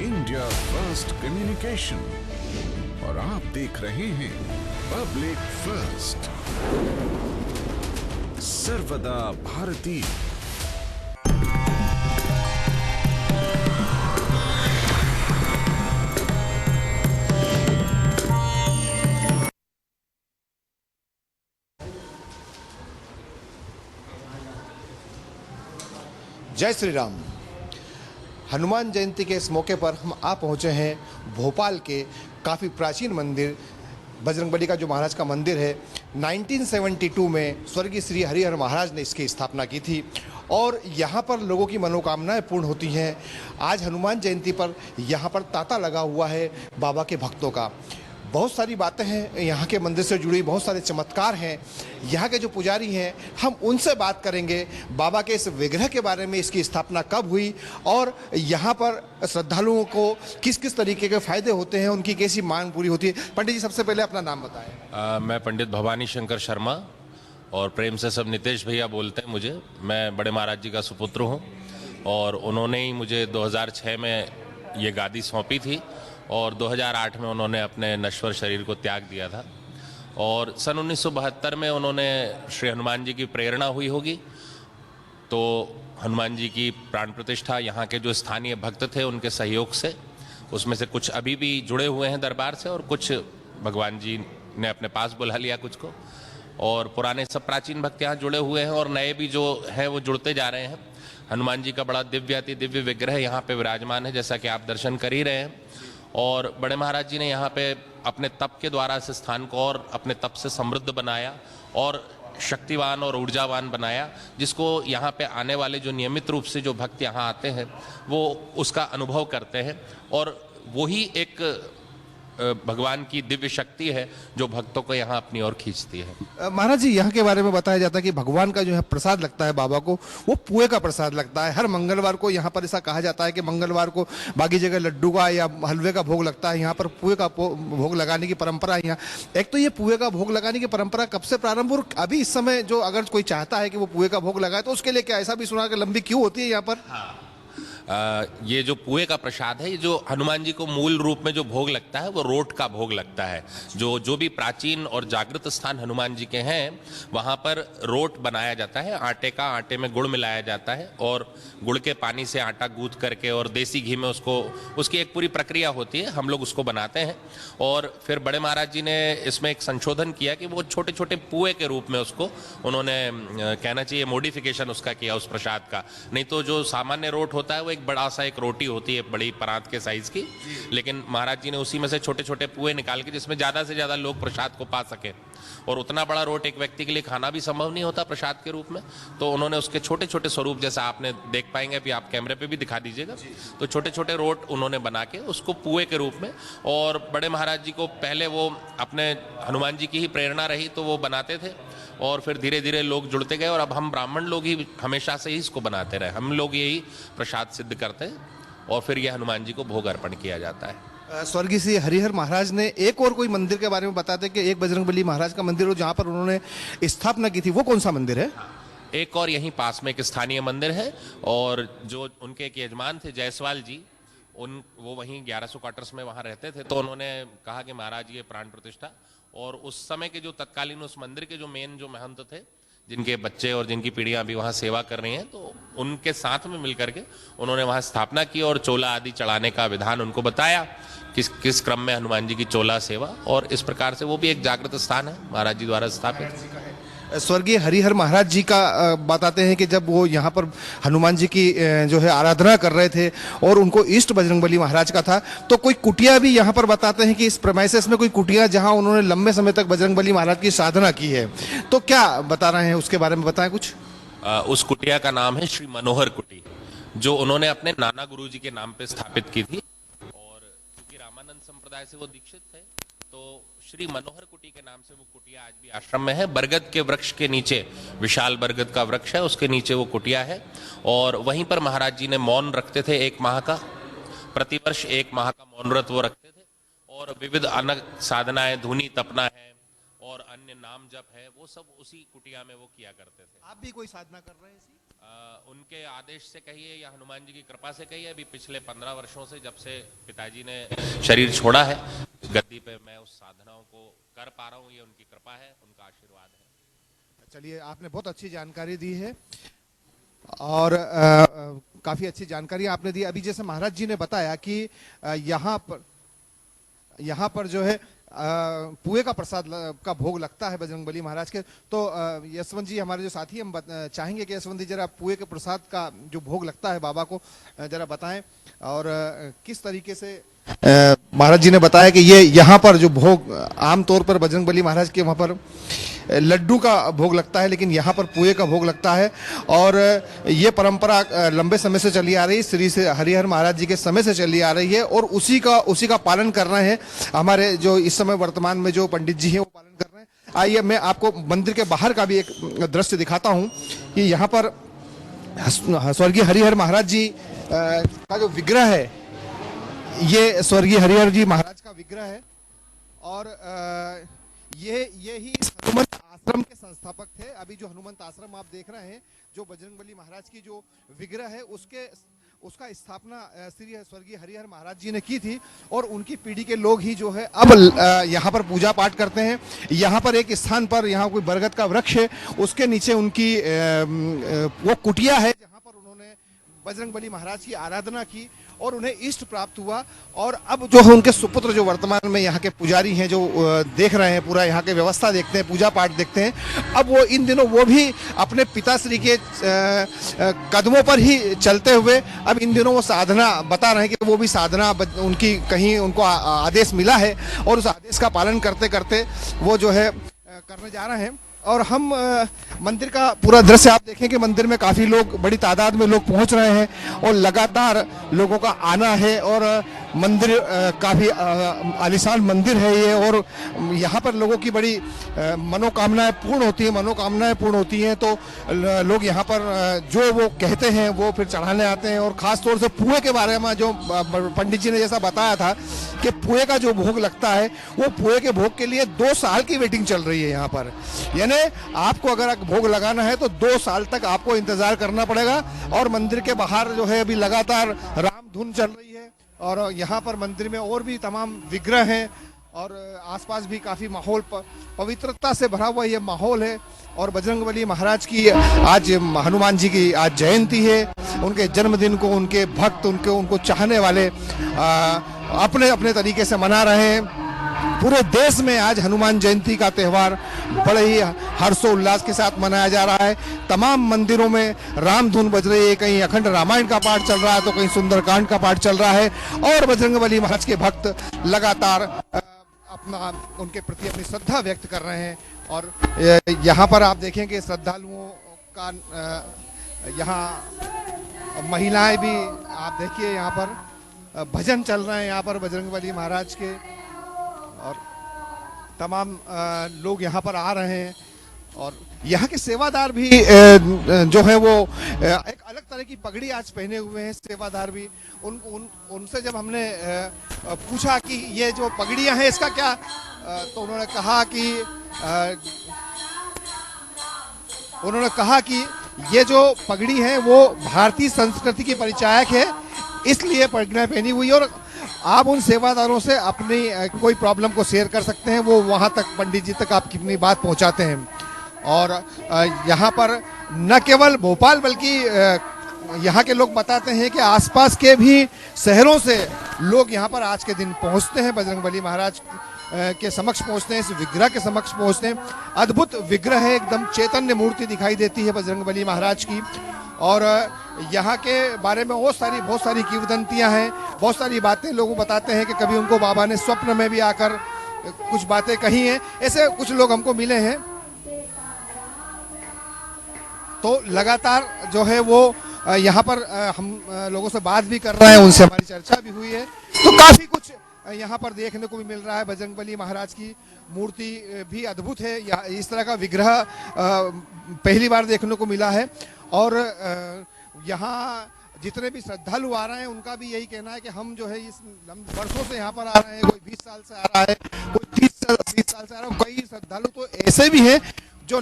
India first communication और आप देख रहे हैं पब्लिक फर्स्ट, सर्वदा भारतीय। जय श्री राम। हनुमान जयंती के इस मौके पर हम आ पहुँचे हैं भोपाल के काफ़ी प्राचीन मंदिर बजरंगबली का जो महाराज का मंदिर है। 1972 में स्वर्गीय श्री हरिहर महाराज ने इसकी स्थापना की थी और यहाँ पर लोगों की मनोकामनाएं पूर्ण होती हैं। आज हनुमान जयंती पर यहाँ पर तांता लगा हुआ है बाबा के भक्तों का। बहुत सारी बातें हैं यहाँ के मंदिर से जुड़ी, बहुत सारे चमत्कार हैं। यहाँ के जो पुजारी हैं हम उनसे बात करेंगे बाबा के इस विग्रह के बारे में, इसकी स्थापना कब हुई और यहाँ पर श्रद्धालुओं को किस किस तरीके के फायदे होते हैं, उनकी कैसी मांग पूरी होती है। पंडित जी सबसे पहले अपना नाम बताएं। मैं पंडित भवानी शंकर शर्मा और प्रेम से सब नितेश भैया बोलते हैं मुझे। मैं बड़े महाराज जी का सुपुत्र हूँ और उन्होंने ही मुझे 2006 में ये गादी सौंपी थी और 2008 में उन्होंने अपने नश्वर शरीर को त्याग दिया था और सन 1972 में उन्होंने श्री हनुमान जी की प्रेरणा हुई होगी तो हनुमान जी की प्राण प्रतिष्ठा यहाँ के जो स्थानीय भक्त थे उनके सहयोग से, उसमें से कुछ अभी भी जुड़े हुए हैं दरबार से और कुछ भगवान जी ने अपने पास बुला लिया कुछ को, और पुराने सब प्राचीन भक्त यहाँ जुड़े हुए हैं और नए भी जो हैं वो जुड़ते जा रहे हैं। हनुमान जी का बड़ा दिव्य अति दिव्य विग्रह यहाँ पे विराजमान है, जैसा कि आप दर्शन कर ही रहे हैं। और बड़े महाराज जी ने यहाँ पे अपने तप के द्वारा इस स्थान को और अपने तप से समृद्ध बनाया और शक्तिवान और ऊर्जावान बनाया, जिसको यहाँ पे आने वाले जो नियमित रूप से जो भक्त यहाँ आते हैं वो उसका अनुभव करते हैं और वही एक भगवान की दिव्य शक्ति है जो भक्तों को यहाँ अपनी ओर खींचती है। महाराज जी यहाँ के बारे में बताया जाता है कि भगवान का जो है प्रसाद लगता है बाबा को, वो पुए का प्रसाद लगता है। हर मंगलवार को यहाँ पर ऐसा कहा जाता है कि मंगलवार को बाकी जगह लड्डू का या हलवे का भोग लगता है, यहाँ पर पुए का भोग लगाने की परंपरा है। यहाँ एक तो ये पुए का भोग लगाने की परंपरा कब से प्रारंभ, और अभी इस समय जो अगर कोई चाहता है कि वो पुए का भोग लगाए तो उसके लिए क्या ऐसा भी सुना कि लंबी क्यों होती है यहाँ पर? ये जो पुए का प्रसाद है, ये जो हनुमान जी को मूल रूप में जो भोग लगता है वो रोट का भोग लगता है। जो भी प्राचीन और जागृत स्थान हनुमान जी के हैं वहाँ पर रोट बनाया जाता है आटे का। आटे में गुड़ मिलाया जाता है और गुड़ के पानी से आटा गूंथ करके और देसी घी में उसकी एक पूरी प्रक्रिया होती है, हम लोग उसको बनाते हैं। और फिर बड़े महाराज जी ने इसमें एक संशोधन किया कि वो छोटे छोटे पुए के रूप में उसको उन्होंने कहना चाहिए मॉडिफिकेशन उसका किया उस प्रसाद का। नहीं तो जो सामान्य रोट होता है वो एक बड़ा सा एक रोटी होती है बड़ी परात के साइज की, लेकिन महाराज जी ने उसी में से छोटे छोटे पुए निकाल के जिसमें ज्यादा से ज्यादा लोग प्रसाद को पा सके, और उतना बड़ा रोट एक व्यक्ति के लिए खाना भी संभव नहीं होता प्रसाद के रूप में, तो उन्होंने उसके छोटे छोटे स्वरूप, जैसा आपने देख पाएंगे अभी आप कैमरे पे भी दिखा दीजिएगा, तो छोटे छोटे रोट उन्होंने बना के उसको पुए के रूप में। और बड़े महाराज जी को पहले वो अपने हनुमान जी की ही प्रेरणा रही तो वो बनाते थे और फिर धीरे धीरे लोग जुड़ते गए और अब हम ब्राह्मण लोग ही हमेशा से ही इसको बनाते रहे, हम लोग यही प्रसाद सिद्ध करते हैं और फिर यह हनुमान जी को भोग अर्पण किया जाता है। स्वर्गीय श्री हरिहर महाराज ने एक और कोई मंदिर के बारे में बताते कि एक बजरंगबली महाराज का मंदिर हो जहाँ पर उन्होंने स्थापना की थी, वो कौन सा मंदिर है? एक और यहीं पास में एक स्थानीय मंदिर है और जो उनके एक यजमान थे जायसवाल जी, वो वहीं 1100 क्वार्टर्स में वहाँ रहते थे, तो उन्होंने कहा कि महाराज ये प्राण प्रतिष्ठा, और उस समय के जो तत्कालीन उस मंदिर के जो मेन जो महंत थे जिनके बच्चे और जिनकी पीढ़ियां अभी वहां सेवा कर रही हैं, तो उनके साथ में मिलकर के उन्होंने वहां स्थापना की और चोला आदि चढ़ाने का विधान उनको बताया किस क्रम में हनुमान जी की चोला सेवा, और इस प्रकार से वो भी एक जागृत स्थान है महाराज जी द्वारा स्थापित। स्वर्गीय हरिहर महाराज जी का बताते हैं कि जब वो यहाँ पर हनुमान जी की जो है आराधना कर रहे थे और उनको इष्ट बजरंगबली महाराज का था, तो कोई कुटिया भी यहाँ पर बताते हैं कि इस प्रेमाइसेस में कोई कुटिया जहाँ उन्होंने लंबे समय तक बजरंगबली महाराज की साधना की है, तो क्या बता रहे हैं उसके बारे में बताएं कुछ। उस कुटिया का नाम है श्री मनोहर कुटी, जो उन्होंने अपने नाना गुरु जी के नाम पे स्थापित की थी, और क्योंकि रामानंद संप्रदाय से वो दीक्षित थे तो श्री मनोहर कुटी के नाम से वो कुटिया आज भी आश्रम में है। बरगद के वृक्ष के नीचे, विशाल बरगद का वृक्ष है, उसके नीचे वो कुटिया है और वहीं पर महाराज जी ने मौन रखते थे 1 माह का, प्रतिवर्ष 1 माह का मौन व्रत वो रखते थे और विविध अनग साधनाएं, धुनी तपना है और अन्य नाम जप है, वो सब उसी कुटिया में वो किया करते थे। आप भी कोई साधना कर रहे हैं? उनके आदेश से कहिए या हनुमान जी की कृपा से कहिए, अभी पिछले 15 वर्षों से जब से पिताजी ने शरीर छोड़ा है गद्दी पे, मैं उस साधनाओं को कर पा रहा हूँ, ये उनकी कृपा है, उनका आशीर्वाद है। चलिए, आपने बहुत अच्छी जानकारी दी है और काफ़ी अच्छी जानकारी आपने दी। अभी जैसे महाराज जी ने बताया कि यहाँ पर जो है पुए का प्रसाद का भोग लगता है बजरंगबली महाराज के। तो यशवंत जी हमारे जो साथी, हम चाहेंगे कि यशवंत जी जरा पुए के प्रसाद का जो भोग लगता है बाबा को जरा बताएं, और किस तरीके से महाराज जी ने बताया कि ये यहाँ पर जो भोग आमतौर पर बजरंगबली महाराज के वहाँ पर लड्डू का भोग लगता है, लेकिन यहाँ पर पुए का भोग लगता है। और ये परंपरा लंबे समय से चली आ रही है, श्री से हरिहर महाराज जी के समय से चली आ रही है, और उसी का पालन कर रहे हैं हमारे जो इस समय वर्तमान में जो पंडित जी हैं वो पालन कर रहे हैं। आइए मैं आपको मंदिर के बाहर का भी एक दृश्य दिखाता हूँ कि यहाँ पर स्वर्गीय हरिहर महाराज जी का जो विग्रह है, ये स्वर्गीय हरिहर जी महाराज का विग्रह है, और ये ही हनुमंत आश्रम के संस्थापक थे। अभी जो हनुमंत आश्रम आप देख रहे हैं, जो बजरंगबली महाराज की जो विग्रह है उसका स्थापना श्री स्वर्गीय हरिहर महाराज जी ने की थी, और उनकी पीढ़ी के लोग ही जो है अब यहाँ पर पूजा पाठ करते हैं। यहाँ पर एक स्थान पर, यहाँ कोई बरगद का वृक्ष है, उसके नीचे उनकी वो कुटिया है जहाँ पर उन्होंने बजरंगबली महाराज की आराधना की और उन्हें इष्ट प्राप्त हुआ। और अब जो है उनके सुपुत्र जो वर्तमान में यहाँ के पुजारी हैं, जो देख रहे हैं, पूरा यहाँ के व्यवस्था देखते हैं, पूजा पाठ देखते हैं, अब वो इन दिनों वो भी अपने पिताश्री के कदमों पर ही चलते हुए अब इन दिनों वो साधना बता रहे हैं कि वो भी साधना उनकी कहीं उनको आदेश मिला है, और उस आदेश का पालन करते करते वो जो है करने जा रहे हैं। और हम मंदिर का पूरा दृश्य आप देखें कि मंदिर में काफ़ी लोग, बड़ी तादाद में लोग पहुंच रहे हैं और लगातार लोगों का आना है। और मंदिर काफ़ी आलीशान मंदिर है ये, और यहाँ पर लोगों की बड़ी मनोकामनाएं पूर्ण होती हैं। तो लोग यहाँ पर जो वो कहते हैं वो फिर चढ़ाने आते हैं। और ख़ास तौर से पुए के बारे में जो पंडित जी ने जैसा बताया था कि पुए का जो भोग लगता है, वो पुए के भोग के लिए 2 साल की वेटिंग चल रही है यहाँ पर। यानी आपको अगर भोग लगाना है तो 2 साल तक आपको इंतजार करना पड़ेगा। और मंदिर के बाहर जो है अभी लगातार राम धुन चल रही है, और यहाँ पर मंदिर में और भी तमाम विग्रह हैं, और आसपास भी काफ़ी माहौल पवित्रता से भरा हुआ ये माहौल है। और बजरंगबली महाराज की आज, हनुमान जी की आज जयंती है। उनके जन्मदिन को उनके भक्त, उनको चाहने वाले अपने अपने तरीके से मना रहे हैं। पूरे देश में आज हनुमान जयंती का त्यौहार बड़े ही हर्षोल्लास के साथ मनाया जा रहा है। तमाम मंदिरों में राम धुन बज रही है, कहीं अखंड रामायण का पाठ चल रहा है तो कहीं सुंदरकांड का पाठ चल रहा है। और बजरंगबली महाराज के भक्त लगातार अपना उनके प्रति अपनी श्रद्धा व्यक्त कर रहे हैं। और यहाँ पर आप देखें कि श्रद्धालुओं का यहाँ महिलाएं भी, आप देखिए यहाँ पर भजन चल रहे हैं यहाँ पर बजरंगबली महाराज के, और तमाम लोग यहाँ पर आ रहे हैं। और यहाँ के सेवादार भी जो है वो एक अलग तरह की पगड़ी आज पहने हुए हैं सेवादार भी। उनसे जब हमने पूछा कि ये जो पगड़ियाँ हैं इसका क्या, तो उन्होंने कहा कि ये जो पगड़ी है वो भारतीय संस्कृति की परिचायक है, इसलिए पगड़ियाँ पहनी हुई है। और आप उन सेवादारों से अपनी कोई प्रॉब्लम को शेयर कर सकते हैं, वो वहाँ तक पंडित जी तक आपकी अपनी बात पहुँचाते हैं। और यहाँ पर न केवल भोपाल बल्कि यहाँ के लोग बताते हैं कि आसपास के भी शहरों से लोग यहाँ पर आज के दिन पहुँचते हैं, बजरंगबली महाराज के समक्ष पहुँचते हैं, इस विग्रह के समक्ष पहुँचते हैं। अद्भुत विग्रह है, एकदम चैतन्य मूर्ति दिखाई देती है बजरंगबली महाराज की। और यहाँ के बारे में बहुत सारी किंवदंतियाँ हैं, बहुत सारी बातें लोग बताते हैं कि कभी उनको बाबा ने स्वप्न में भी आकर कुछ बातें कही हैं। ऐसे कुछ लोग हमको मिले हैं, तो लगातार जो है वो यहाँ पर हम लोगों से बात भी कर रहे हैं, उनसे हमारी चर्चा भी हुई है। तो काफ़ी कुछ यहाँ पर देखने को भी मिल रहा है। बजरंगबली महाराज की मूर्ति भी अद्भुत है, इस तरह का विग्रह पहली बार देखने को मिला है। और यहाँ जितने भी श्रद्धालु आ रहे हैं उनका भी यही कहना है कि हम जो है इस वर्षों से यहाँ पर आ रहे हैं, कोई 20 साल से आ रहा है, कोई 30 साल से आ रहा है। कई श्रद्धालु तो ऐसे भी हैं जो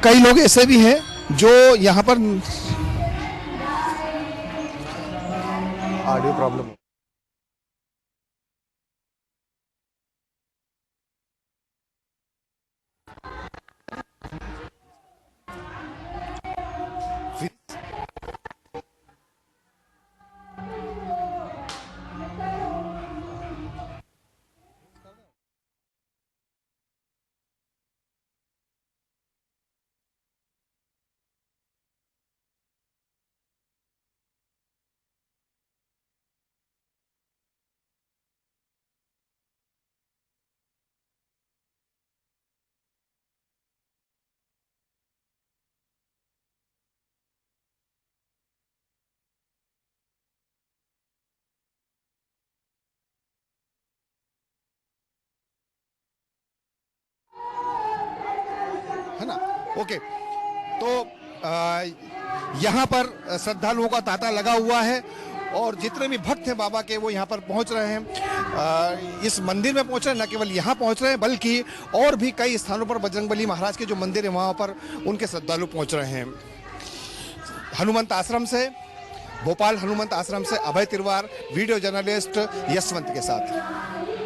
कई लोग ऐसे भी हैं जो यहाँ पर ऑडियो प्रॉब्लम है ना। ओके, तो यहाँ पर श्रद्धालुओं का तांता लगा हुआ है और जितने भी भक्त हैं बाबा के वो यहाँ पर पहुँच रहे हैं। इस मंदिर में पहुँच रहे हैं, न केवल यहाँ पहुँच रहे हैं बल्कि और भी कई स्थानों पर बजरंगबली महाराज के जो मंदिर है वहाँ पर उनके श्रद्धालु पहुँच रहे हैं। हनुमंत आश्रम से, भोपाल हनुमंत आश्रम से अभय तिरवार, वीडियो जर्नलिस्ट यशवंत के साथ।